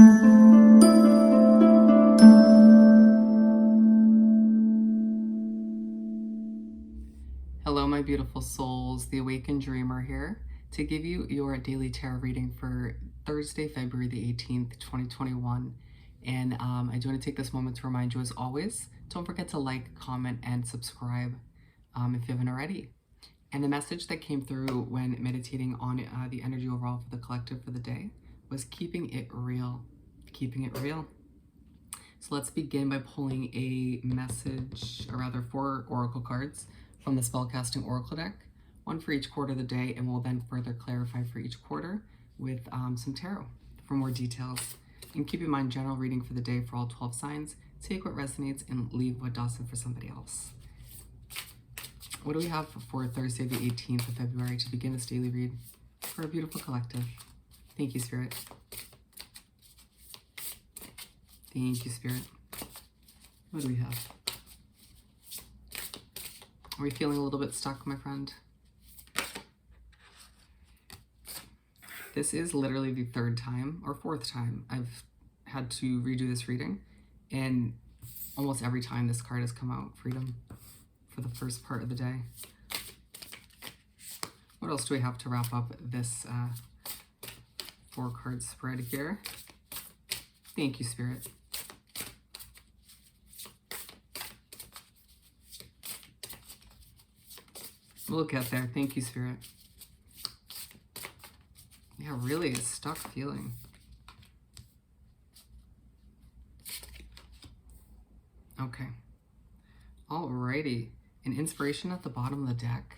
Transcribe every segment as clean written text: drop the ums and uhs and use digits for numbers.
Hello, my beautiful souls. The Awakened Dreamer here to give you your daily tarot reading for Thursday, February the 18th, 2021. And I do want to take this moment to remind you, as always, don't forget to like, comment, and subscribe if you haven't already. And the message that came through when meditating on the energy overall for the collective for the day was keeping it real. Keeping it real. So let's begin by pulling a message, or rather 4 oracle cards from the Spellcasting Oracle deck, one for each quarter of the day, and we'll then further clarify for each quarter with some tarot for more details. And keep in mind, general reading for the day for all 12 signs. Take what resonates and leave what doesn't for somebody else. What do we have for Thursday, the 18th of February, to begin this daily read for a beautiful collective? Thank you, Spirit. Thank you, Spirit. What do we have? Are we feeling a little bit stuck, my friend? This is literally the 3rd time or 4th time I've had to redo this reading, and almost every time this card has come out, freedom, for the first part of the day. What else do we have to wrap up this 4-card spread here? Thank you, Spirit. We'll get there. Thank you, Spirit. Yeah, really a stuck feeling. Okay. Alrighty. An inspiration at the bottom of the deck.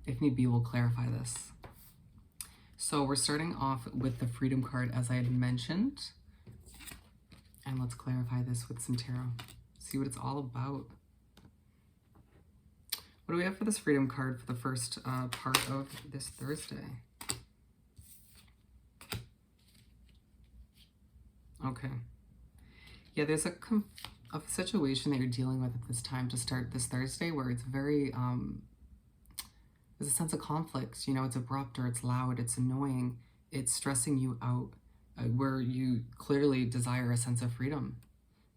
If need be, we'll clarify this. So we're starting off with the Freedom card, as I had mentioned. And let's clarify this with some tarot. See what it's all about. What do we have for this Freedom card for the first part of this Thursday? Okay. Yeah, there's a situation that you're dealing with at this time to start this Thursday where it's very, there's a sense of conflict. You know, it's abrupt or it's loud, it's annoying, it's stressing you out, where you clearly desire a sense of freedom.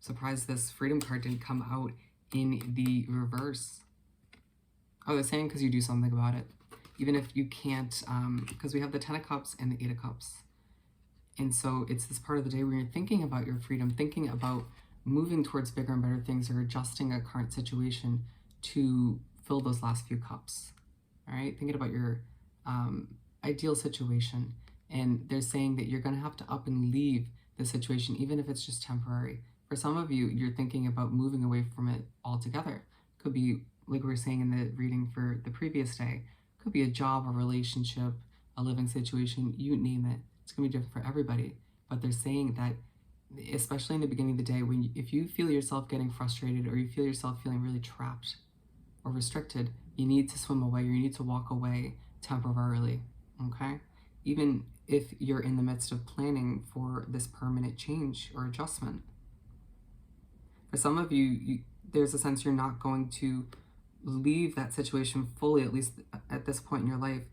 Surprised this Freedom card didn't come out in the reverse. Oh, they're saying because you do something about it. Even if you can't, because we have the 10 of Cups and the 8 of Cups. And so it's this part of the day where you're thinking about your freedom, thinking about moving towards bigger and better things, or adjusting a current situation to fill those last few cups. All right, thinking about your ideal situation. And they're saying that you're going to have to up and leave the situation, even if it's just temporary. For some of you, you're thinking about moving away from it altogether. Could be, like we were saying in the reading for the previous day, could be a job, a relationship, a living situation, you name it. It's going to be different for everybody. But they're saying that, especially in the beginning of the day, when if you feel yourself getting frustrated, or you feel yourself feeling really trapped or restricted, you need to swim away, or you need to walk away temporarily, okay? Even if you're in the midst of planning for this permanent change or adjustment. For some of you, there's a sense you're not going to leave that situation fully, at least at this point in your life.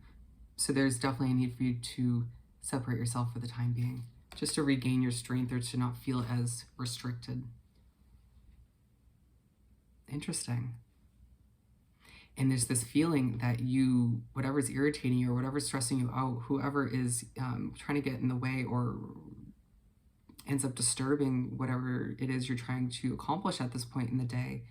So there's definitely a need for you to separate yourself for the time being, just to regain your strength, or to not feel as restricted. Interesting. And there's this feeling that you, whatever's irritating you or whatever's stressing you out, whoever is trying to get in the way or ends up disturbing whatever it is you're trying to accomplish at this point in the day,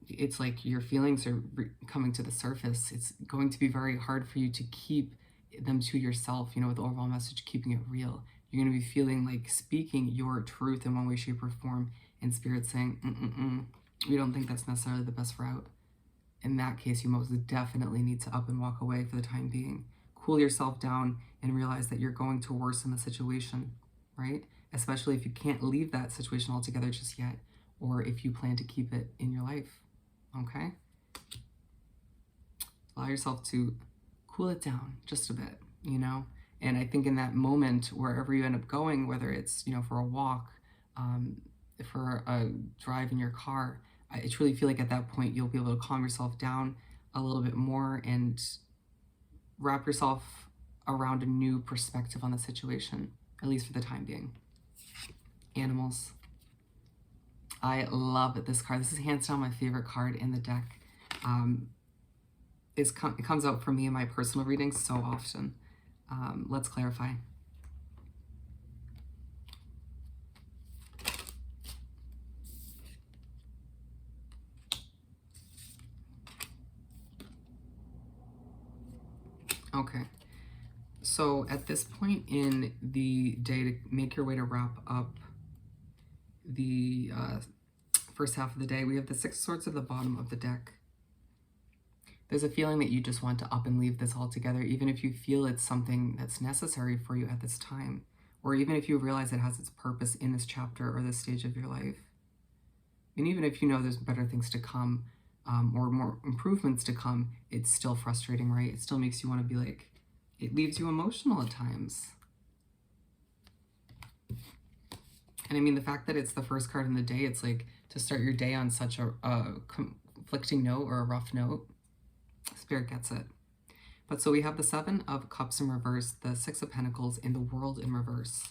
it's like your feelings are coming to the surface. It's going to be very hard for you to keep them to yourself, you know, with the overall message, keeping it real. You're going to be feeling like speaking your truth in one way, shape, or form, and Spirit saying, we don't think that's necessarily the best route. In that case, you most definitely need to up and walk away for the time being. Cool yourself down and realize that you're going to worsen the situation, right? Especially if you can't leave that situation altogether just yet, or if you plan to keep it in your life, okay? Allow yourself to cool it down just a bit, you know? And I think in that moment, wherever you end up going, whether it's, you know, for a walk, for a drive in your car, I truly feel like at that point, you'll be able to calm yourself down a little bit more and wrap yourself around a new perspective on the situation, at least for the time being. Animals. I love this card. This is hands down my favorite card in the deck. It comes out for me in my personal readings so often. Let's clarify. Okay. So at this point in the day, to make your way to wrap up the first half of the day, we have the Six of Swords at the bottom of the deck. There's a feeling that you just want to up and leave this altogether, even if you feel it's something that's necessary for you at this time, or even if you realize it has its purpose in this chapter or this stage of your life. And even if you know there's better things to come, or more improvements to come, it's still frustrating, right? It still makes you want to be like, it leaves you emotional at times. And I mean, the fact that it's the first card in the day, it's like to start your day on such a conflicting note or a rough note. Spirit gets it. But so we have the Seven of Cups in reverse, the Six of Pentacles, and the World in reverse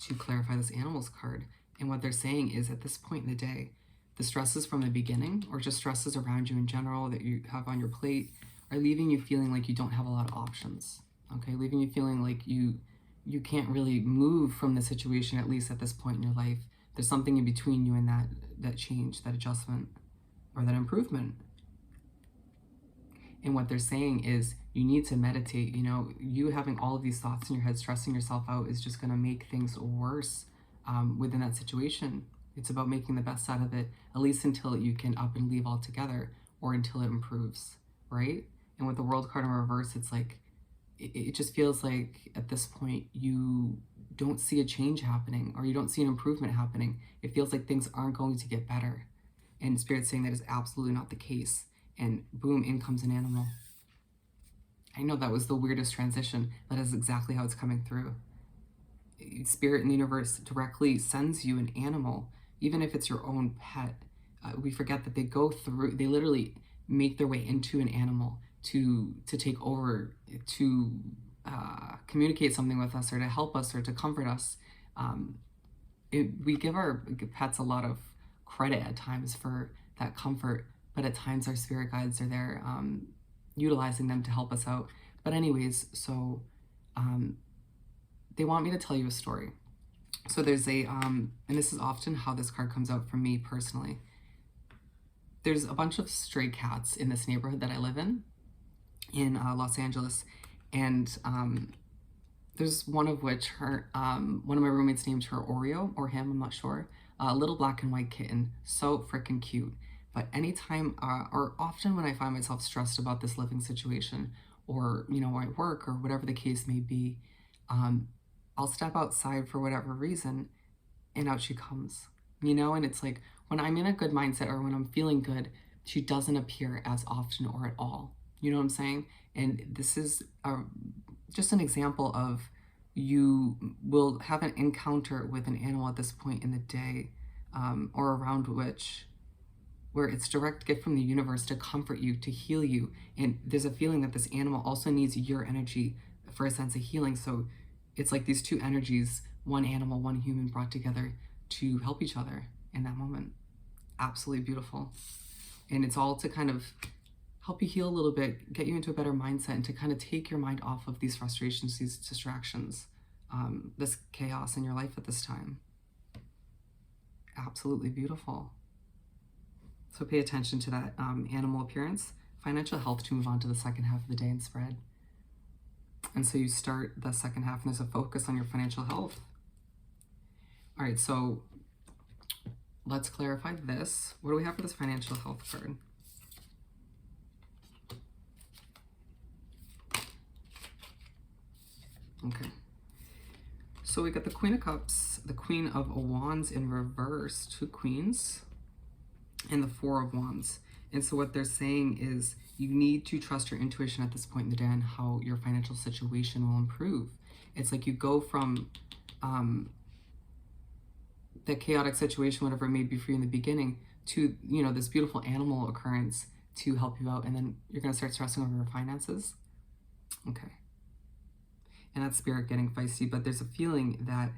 to clarify this Animals card. And what they're saying is at this point in the day, the stresses from the beginning, or just stresses around you in general that you have on your plate, are leaving you feeling like you don't have a lot of options. Okay, leaving you feeling like you can't really move from the situation, at least at this point in your life. There's something in between you and that change, that adjustment, or that improvement. And what they're saying is you need to meditate. You know, you having all of these thoughts in your head, stressing yourself out, is just going to make things worse within that situation. It's about making the best out of it, at least until you can up and leave altogether, or until it improves, right? And with the World card in reverse, it's like, it just feels like at this point you don't see a change happening, or you don't see an improvement happening. It feels like things aren't going to get better. And Spirit's saying that is absolutely not the case. And boom, in comes an animal. I know that was the weirdest transition. That is exactly how it's coming through. Spirit in the universe directly sends you an animal, even if it's your own pet. We forget that they literally make their way into an animal to take over, to communicate something with us, or to help us, or to comfort us. We give our pets a lot of credit at times for that comfort, but at times our spirit guides are there utilizing them to help us out. But anyways, so they want me to tell you a story. So there's and this is often how this card comes out for me personally. There's a bunch of stray cats in this neighborhood that I live in Los Angeles, and there's one of which one of my roommates named her Oreo, or him, I'm not sure. A little black and white kitten, so freaking cute. But anytime, or often when I find myself stressed about this living situation, or at work, or whatever the case may be, I'll step outside for whatever reason, and out she comes. And it's like when I'm in a good mindset, or when I'm feeling good, she doesn't appear as often or at all. You know what I'm saying? And this is just an example of, you will have an encounter with an animal at this point in the day, or around where it's direct gift from the universe to comfort you, to heal you. And there's a feeling that this animal also needs your energy for a sense of healing. So it's like these two energies, one animal, one human, brought together to help each other in that moment. Absolutely beautiful. And it's all to kind of help you heal a little bit, get you into a better mindset, and to kind of take your mind off of these frustrations, these distractions, this chaos in your life at this time. Absolutely beautiful. So pay attention to that animal appearance. Financial health, to move on to the second half of the day and spread. And so you start the second half, and there's a focus on your financial health. All right, so let's clarify this. What do we have for this financial health card? Okay. So we got the Queen of Cups, the Queen of Wands in reverse, two queens, and the Four of Wands. And so what they're saying is you need to trust your intuition at this point in the day on how your financial situation will improve. It's like you go from that chaotic situation, whatever it may be for you in the beginning, to this beautiful animal occurrence to help you out, and then you're going to start stressing over your finances. Okay. and that's spirit getting feisty. But there's a feeling that,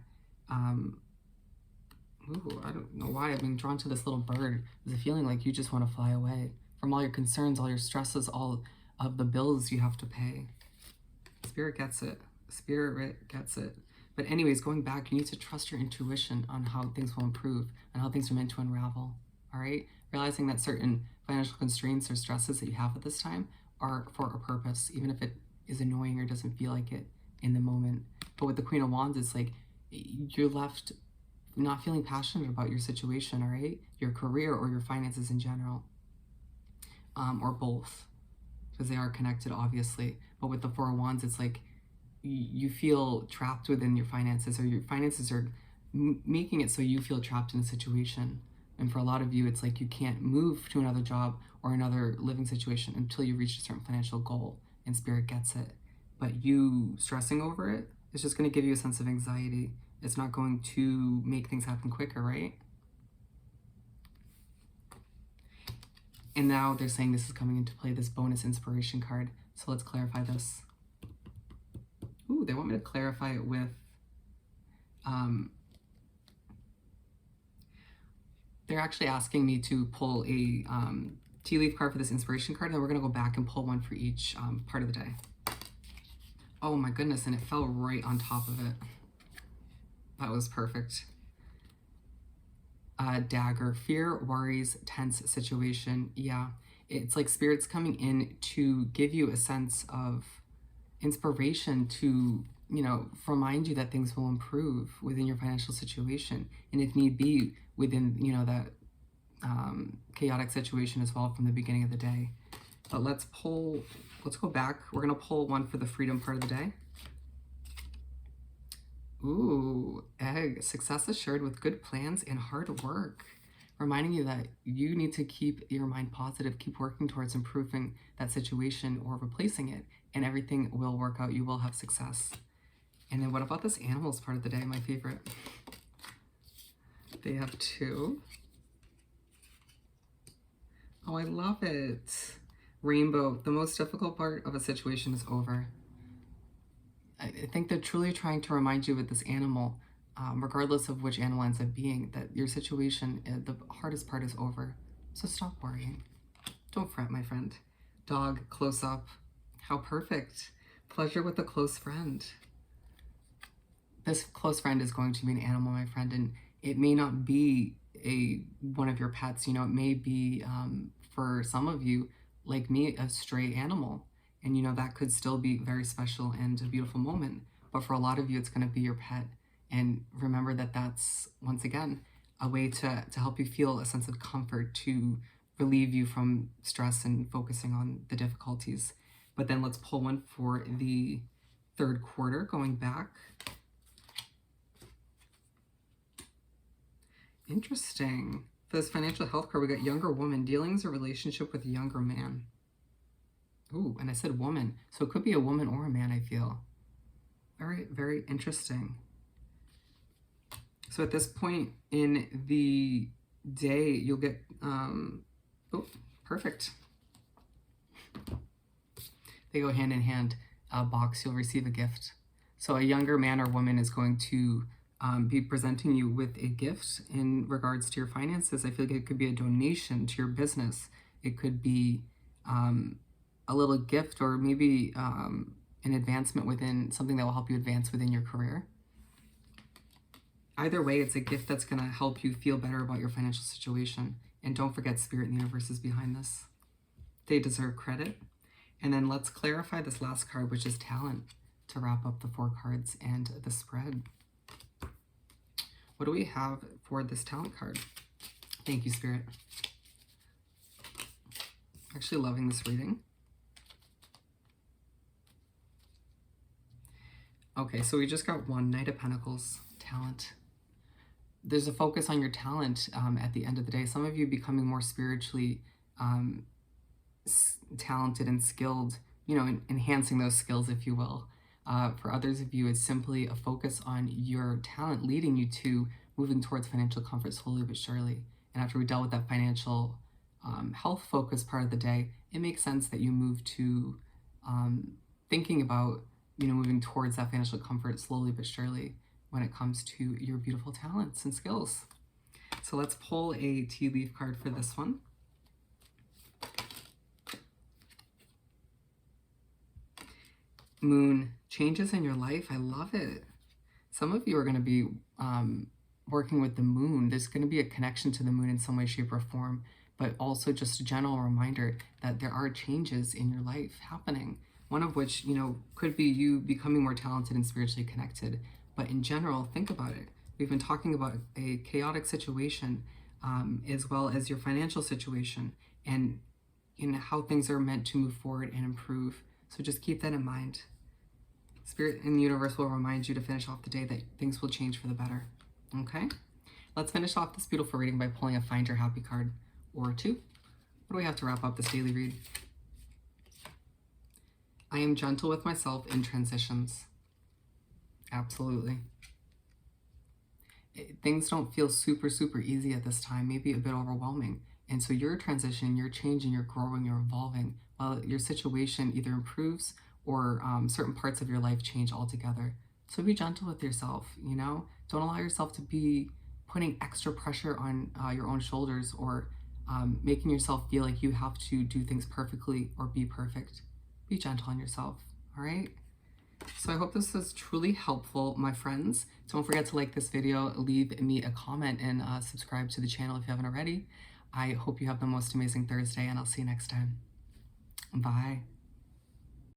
ooh, I don't know why I've been drawn to this little bird. There's a feeling like you just want to fly away from all your concerns, all your stresses, all of the bills you have to pay. Spirit gets it. Spirit gets it. But anyways, going back, you need to trust your intuition on how things will improve and how things are meant to unravel. All right? Realizing that certain financial constraints or stresses that you have at this time are for a purpose, even if it is annoying or doesn't feel like it in the moment. But with the Queen of Wands, it's like you're left not feeling passionate about your situation, all right? Your career or your finances in general, or both, because they are connected, obviously. But with the Four of Wands, it's like you feel trapped within your finances, or your finances are making it so you feel trapped in a situation. And for a lot of you, it's like you can't move to another job or another living situation until you reach a certain financial goal, and Spirit gets it. But you stressing over it is just going to give you a sense of anxiety. It's not going to make things happen quicker, right? And now they're saying this is coming into play, this bonus inspiration card. So let's clarify this. Ooh, they want me to clarify it with, they're actually asking me to pull a tea leaf card for this inspiration card, and then we're going to go back and pull one for each part of the day. Oh my goodness, and it fell right on top of it. That was perfect. Dagger, fear, worries, tense situation. Yeah, it's like Spirit's coming in to give you a sense of inspiration to, you know, remind you that things will improve within your financial situation, and if need be, within, you know, that chaotic situation as well from the beginning of the day. But let's go back. We're gonna pull one for the freedom part of the day. Ooh, egg, success assured with good plans and hard work. Reminding you that you need to keep your mind positive, keep working towards improving that situation or replacing it, and everything will work out. You will have success. And then what about this animals part of the day, my favorite? They have two. Oh, I love it. Rainbow, the most difficult part of a situation is over. I think they're truly trying to remind you with this animal, regardless of which animal ends up being, that your situation, the hardest part is over. So stop worrying. Don't fret, my friend. Dog, close up. How perfect. Pleasure with a close friend. This close friend is going to be an animal, my friend, and it may not be one of your pets. You know, it may be, for some of you, like me, a stray animal. And, you know, that could still be very special and a beautiful moment. But for a lot of you, it's going to be your pet. And remember that that's, once again, a way to help you feel a sense of comfort, to relieve you from stress and focusing on the difficulties. But then let's pull one for the third quarter, going back. Interesting. For this financial health card, we got younger woman, dealings or relationship with a younger man. Ooh, and I said woman, so it could be a woman or a man, I feel. Very, very interesting. So at this point in the day, you'll get, oh, perfect. They go hand in hand. Box, you'll receive a gift. So a younger man or woman is going to be presenting you with a gift in regards to your finances. I feel like it could be a donation to your business. It could be a little gift, or maybe an advancement within something that will help you advance within your career. Either way, it's a gift that's going to help you feel better about your financial situation. And don't forget, Spirit and the universe is behind this. They deserve credit. And then let's clarify this last card, which is talent, to wrap up the 4 cards and the spread. What do we have for this talent card? Thank you, Spirit. Actually loving this reading. Okay, so we just got one, Knight of Pentacles, talent. There's a focus on your talent at the end of the day. Some of you becoming more spiritually talented and skilled, you know, enhancing those skills, if you will. For others of you, it's simply a focus on your talent leading you to moving towards financial comfort slowly but surely. And after we dealt with that financial health focus part of the day, it makes sense that you move to thinking about moving towards that financial comfort slowly but surely when it comes to your beautiful talents and skills. So let's pull a tea leaf card for this one. Moon, changes in your life. I love it. Some of you are going to be working with the moon. There's going to be a connection to the moon in some way, shape, or form, but also just a general reminder that there are changes in your life happening. One of which, could be you becoming more talented and spiritually connected. But in general, think about it. We've been talking about a chaotic situation, as well as your financial situation, and how things are meant to move forward and improve. So just keep that in mind. Spirit and the universe will remind you to finish off the day that things will change for the better. Okay? Let's finish off this beautiful reading by pulling a Find Your Happy card or two. What do we have to wrap up this daily read? I am gentle with myself in transitions. Absolutely. Things don't feel super, super easy at this time, maybe a bit overwhelming. And so you're transitioning, you're changing, you're growing, you're evolving, while your situation either improves or certain parts of your life change altogether. So be gentle with yourself, Don't allow yourself to be putting extra pressure on your own shoulders or making yourself feel like you have to do things perfectly or be perfect. Be gentle on yourself, all right? So I hope this was truly helpful, my friends. Don't forget to like this video, leave me a comment, and subscribe to the channel if you haven't already. I hope you have the most amazing Thursday, and I'll see you next time. Bye.